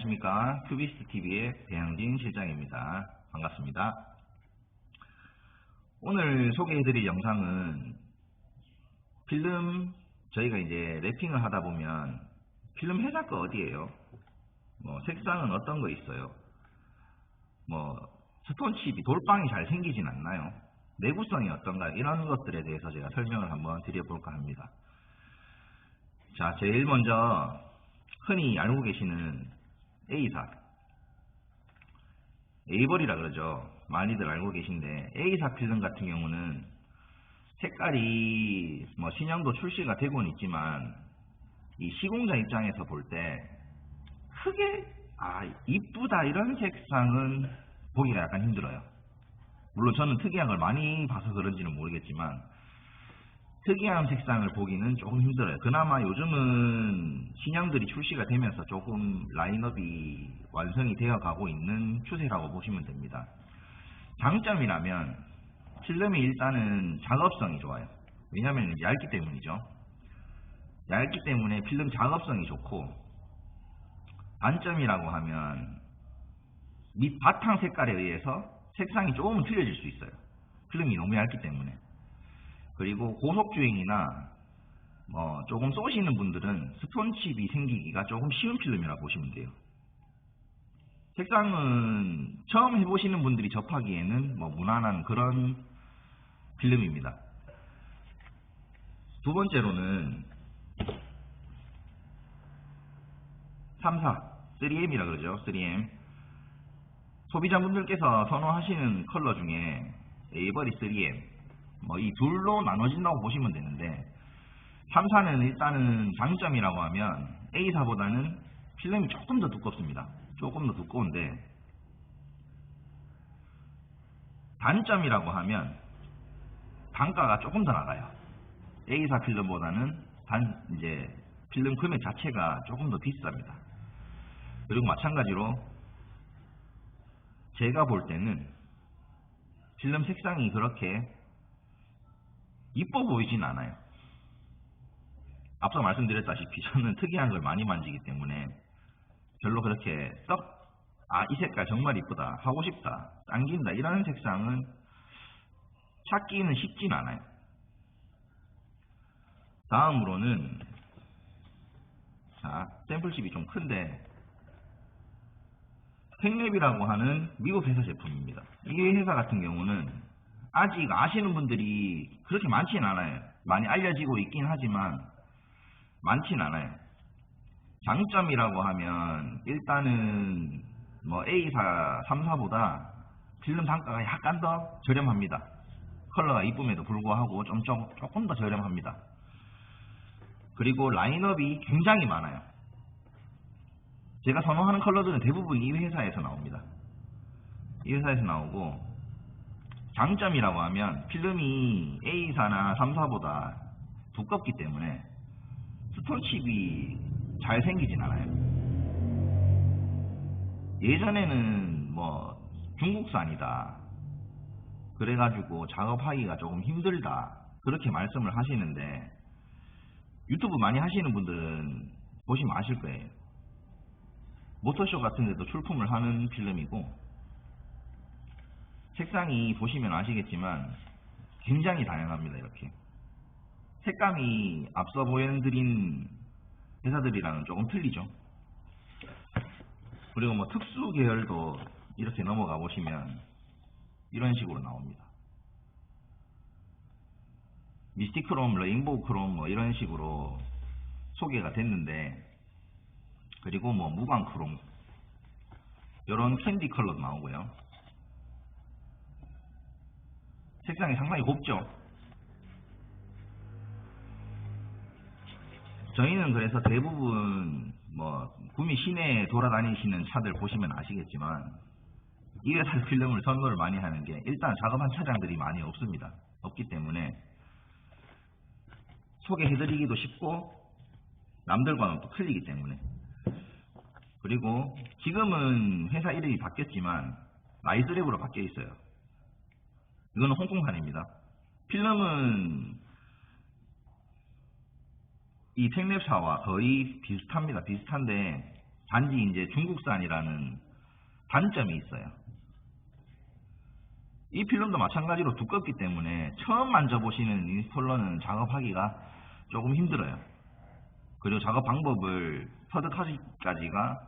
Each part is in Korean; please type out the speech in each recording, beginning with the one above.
안녕하십니까. 큐비스트TV의 배양진 실장입니다. 반갑습니다. 오늘 소개해드릴 영상은 필름, 저희가 이제 랩핑을 하다 보면 필름 회사 거 어디예요? 색상은 어떤 거 있어요? 스톤칩이 돌빵이 잘 생기진 않나요? 내구성이 어떤가? 이런 것들에 대해서 제가 설명을 한번 드려볼까 합니다. 자, 제일 먼저 흔히 알고 계시는 A사, 에이버리라 그러죠. 많이들 알고 계신데, A사 필름 같은 경우는 색깔이 신형도 출시가 되고는 있지만 이 시공자 입장에서 볼 때 크게 이쁘다 이런 색상은 보기가 약간 힘들어요. 물론 저는 특이한 걸 많이 봐서 그런지는 모르겠지만 특이한 색상을 보기는 조금 힘들어요. 그나마 요즘은 신형들이 출시가 되면서 조금 라인업이 완성이 되어 가고 있는 추세라고 보시면 됩니다. 장점이라면 필름이 일단은 작업성이 좋아요. 왜냐하면 얇기 때문이죠. 얇기 때문에 필름 작업성이 좋고, 단점이라고 하면 밑 바탕 색깔에 의해서 색상이 조금은 틀려질 수 있어요. 필름이 너무 얇기 때문에. 그리고 고속주행이나 조금 쏘시는 분들은 스톤칩이 생기기가 조금 쉬운 필름이라고 보시면 돼요. 색상은 처음 해보시는 분들이 접하기에는 무난한 그런 필름입니다. 두 번째로는 3사, 3M이라 그러죠. 3M. 소비자분들께서 선호하시는 컬러 중에 에이버리 3M, 이 둘로 나눠진다고 보시면 되는데, 3사는 일단은 장점이라고 하면 A사보다는 필름이 조금 더 두껍습니다. 조금 더 두꺼운데, 단점이라고 하면 단가가 조금 더 나가요. A사 필름보다는 이제 필름 금액 자체가 조금 더 비쌉니다. 그리고 마찬가지로 제가 볼 때는 필름 색상이 그렇게 이뻐 보이진 않아요. 앞서 말씀드렸다시피 저는 특이한 걸 많이 만지기 때문에 별로 그렇게 이 색깔 정말 이쁘다, 하고 싶다, 당긴다 이런 색상은 찾기는 쉽진 않아요. 다음으로는 샘플칩이 좀 큰데 텍랩이라고 하는 미국 회사 제품입니다. 이 회사 같은 경우는 아직 아시는 분들이 그렇게 많진 않아요. 많이 알려지고 있긴 하지만 많진 않아요. 장점이라고 하면 일단은 A사, 3사보다 필름 단가가 약간 더 저렴합니다. 컬러가 이쁨에도 불구하고 조금 더 저렴합니다. 그리고 라인업이 굉장히 많아요. 제가 선호하는 컬러들은 대부분 이 회사에서 나옵니다. 이 회사에서 나오고, 장점이라고 하면 필름이 A사나 3사보다 두껍기 때문에 스톤칩이 잘 생기진 않아요. 예전에는 중국산이다 그래가지고 작업하기가 조금 힘들다 그렇게 말씀을 하시는데, 유튜브 많이 하시는 분들은 보시면 아실 거예요. 모터쇼 같은 데도 출품을 하는 필름이고, 색상이 보시면 아시겠지만 굉장히 다양합니다. 이렇게 색감이 앞서 보여드린 회사들이랑은 조금 틀리죠. 그리고 특수 계열도 이렇게 넘어가 보시면 이런 식으로 나옵니다. 미스틱크롬, 레인보우 크롬 이런 식으로 소개가 됐는데, 그리고 무광 크롬 이런 캔디 컬러도 나오고요. 색상이 상당히 곱죠. 저희는 그래서 대부분 구미 시내에 돌아다니시는 차들 보시면 아시겠지만 이 회사 필름을 선호를 많이 하는 게, 일단 작업한 차량들이 많이 없기 때문에 소개해드리기도 쉽고 남들과는 또 틀리기 때문에. 그리고 지금은 회사 이름이 바뀌었지만 라이스랩으로 바뀌어 있어요. 이거는 홍콩산입니다. 필름은 이 텍랩사와 거의 비슷합니다. 비슷한데 단지 이제 중국산이라는 단점이 있어요. 이 필름도 마찬가지로 두껍기 때문에 처음 만져보시는 인스톨러는 작업하기가 조금 힘들어요. 그리고 작업 방법을 터득하기까지가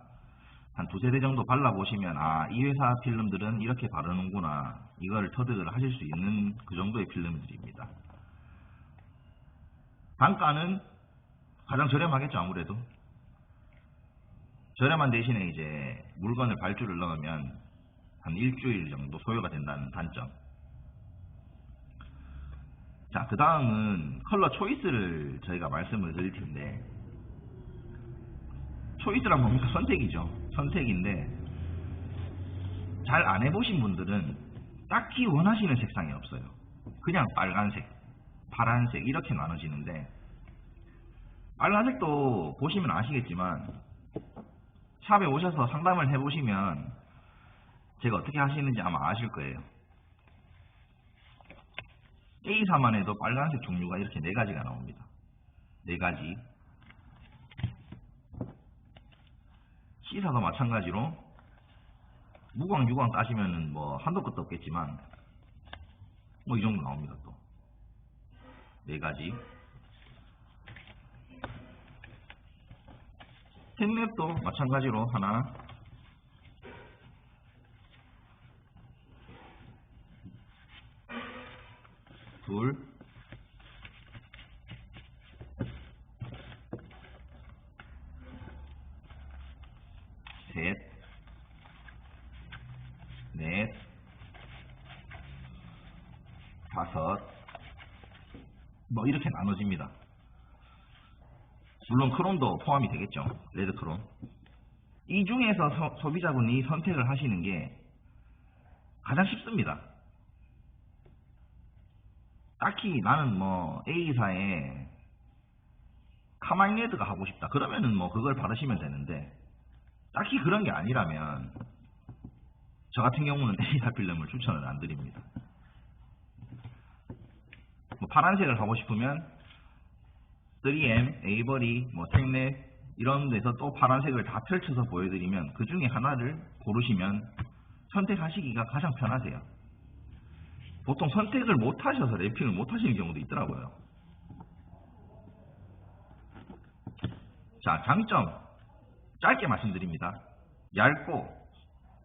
한 두세 대 정도 발라보시면 이 회사 필름들은 이렇게 바르는구나, 이걸 터득을 하실 수 있는 그 정도의 필름들입니다. 단가는 가장 저렴하겠죠. 아무래도 저렴한 대신에 이제 물건을 발주를 넣으면 한 일주일 정도 소요가 된다는 단점. 자, 그 다음은 컬러 초이스를 저희가 말씀을 드릴 텐데, 초이스란 뭡니까? 선택이죠. 선택인데 잘 안 해보신 분들은 딱히 원하시는 색상이 없어요. 그냥 빨간색, 파란색 이렇게 나눠지는데, 빨간색도 보시면 아시겠지만 샵에 오셔서 상담을 해보시면 제가 어떻게 하시는지 아마 아실 거예요. A사만 해도 빨간색 종류가 이렇게 4가지가 나옵니다. 4가지. C사도 마찬가지로 무광, 유광 따시면은 뭐 한도 끝도 없겠지만 뭐 이 정도 나옵니다. 또 4가지. 택랩도 마찬가지로 하나, 둘, 셋, 넷, 다섯, 뭐 이렇게 나눠집니다. 물론 크롬도 포함이 되겠죠. 레드 크롬. 이 중에서 소비자분이 선택을 하시는 게 가장 쉽습니다. 딱히 나는 뭐 A사에 카마인 레드가 하고 싶다 그러면은 뭐 그걸 바르시면 되는데, 딱히 그런 게 아니라면 저 같은 경우는 A사 필름을 추천을 안 드립니다. 뭐 파란색을 하고 싶으면 3M, 에이버리, 뭐 택랩 이런 데서 또 파란색을 다 펼쳐서 보여드리면 그 중에 하나를 고르시면 선택하시기가 가장 편하세요. 보통 선택을 못 하셔서 랩핑을 못 하시는 경우도 있더라고요. 자, 장점 짧게 말씀드립니다. 얇고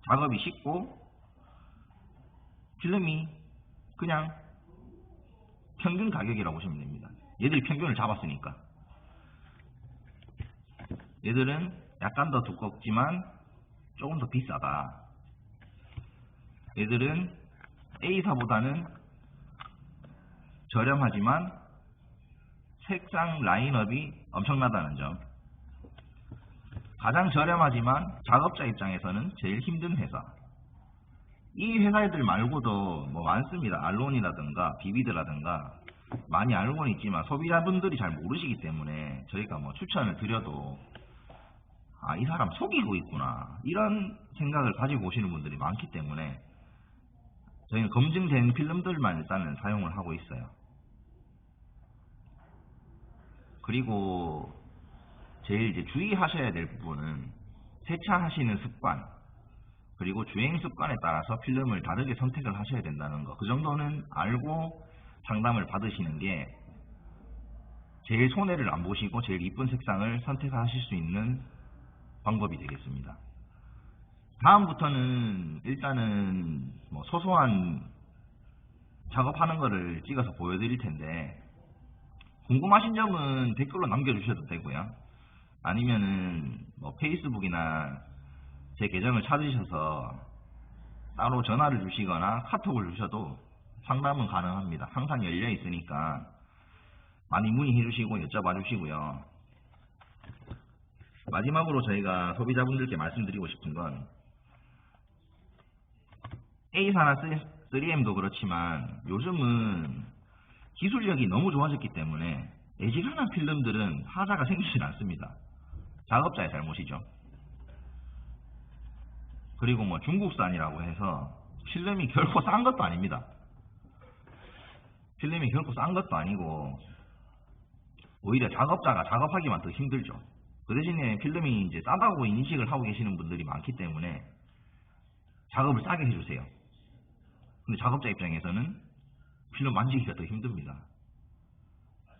작업이 쉽고 필름이 그냥 평균 가격이라고 보시면 됩니다. 얘들이 평균을 잡았으니까. 얘들은 약간 더 두껍지만 조금 더 비싸다. 얘들은 A사보다는 저렴하지만 색상 라인업이 엄청나다는 점. 가장 저렴하지만 작업자 입장에서는 제일 힘든 회사. 이 회사들 말고도 뭐 많습니다. 알론이라든가 비비드라든가 많이 알고는 있지만 소비자분들이 잘 모르시기 때문에 저희가 뭐 추천을 드려도 이 사람 속이고 있구나 이런 생각을 가지고 오시는 분들이 많기 때문에 저희는 검증된 필름들만 일단은 사용을 하고 있어요. 그리고 제일 이제 주의하셔야 될 부분은 세차하시는 습관 그리고 주행 습관에 따라서 필름을 다르게 선택을 하셔야 된다는 거. 그 정도는 알고 상담을 받으시는 게 제일 손해를 안 보시고 제일 이쁜 색상을 선택하실 수 있는 방법이 되겠습니다. 다음부터는 일단은 뭐 소소한 작업하는 거를 찍어서 보여드릴 텐데, 궁금하신 점은 댓글로 남겨주셔도 되고요. 아니면은 뭐 페이스북이나 제 계정을 찾으셔서 따로 전화를 주시거나 카톡을 주셔도 상담은 가능합니다. 항상 열려 있으니까 많이 문의해 주시고 여쭤봐 주시고요. 마지막으로 저희가 소비자분들께 말씀드리고 싶은 건 A사나 3M도 그렇지만 요즘은 기술력이 너무 좋아졌기 때문에 애지간한 필름들은 하자가 생기질 않습니다. 작업자의 잘못이죠. 그리고 뭐 중국산이라고 해서 필름이 결코 싼 것도 아닙니다. 필름이 결코 싼 것도 아니고 오히려 작업자가 작업하기만 더 힘들죠. 그 대신에 필름이 이제 싸다고 인식을 하고 계시는 분들이 많기 때문에 작업을 싸게 해주세요. 근데 작업자 입장에서는 필름 만지기가 더 힘듭니다.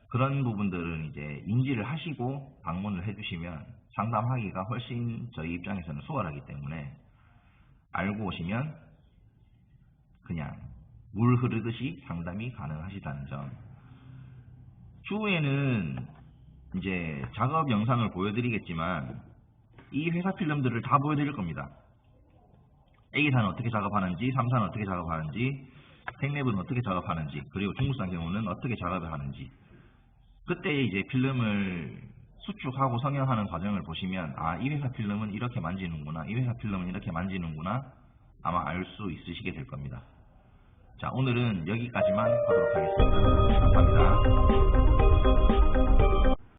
그런 부분들은 이제 인지를 하시고 방문을 해주시면 상담하기가 훨씬 저희 입장에서는 수월하기 때문에 알고 오시면 그냥 물 흐르듯이 상담이 가능하시다는 점. 추후에는 이제 작업 영상을 보여드리겠지만 이 회사 필름들을 다 보여드릴 겁니다. A사는 어떻게 작업하는지, 3사는 어떻게 작업하는지, 생랩은 어떻게 작업하는지, 그리고 중국산 경우는 어떻게 작업을 하는지. 그때 이제 필름을 수축하고 성형하는 과정을 보시면 아, 이 회사 필름은 이렇게 만지는구나, 이 회사 필름은 이렇게 만지는구나 아마 알 수 있으시게 될 겁니다. 자, 오늘은 여기까지만 하도록 하겠습니다. 감사합니다.